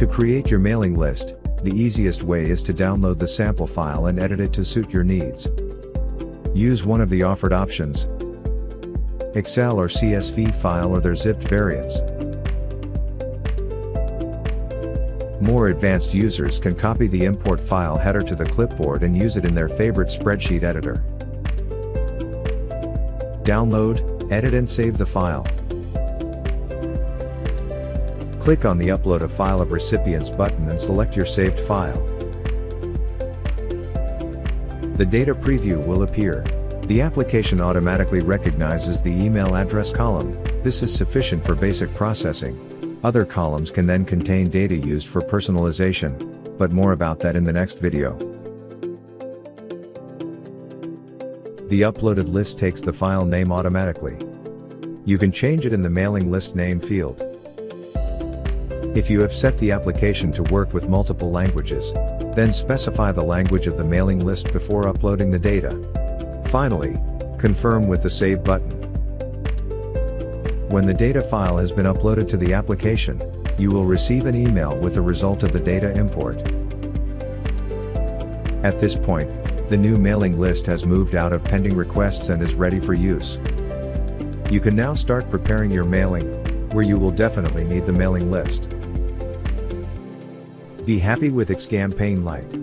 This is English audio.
To create your mailing list, the easiest way is to download the sample file and edit it to suit your needs. Use one of the offered options: Excel or CSV file or their zipped variants. More advanced users can copy the import file header to the clipboard and use it in their favorite spreadsheet editor. Download, edit and save the file. Click on the Upload a File of Recipients button and select your saved file. The data preview will appear. The application automatically recognizes the email address column. This is sufficient for basic processing. Other columns can then contain data used for personalization, but more about that in the next video. The uploaded list takes the file name automatically. You can change it in the mailing list name field. If you have set the application to work with multiple languages, then specify the language of the mailing list before uploading the data. Finally, confirm with the Save button. When the data file has been uploaded to the application, you will receive an email with the result of the data import. At this point, the new mailing list has moved out of pending requests and is ready for use. You can now start preparing your mailing, where you will definitely need the mailing list. Be happy with XCAMPAIGN-Light.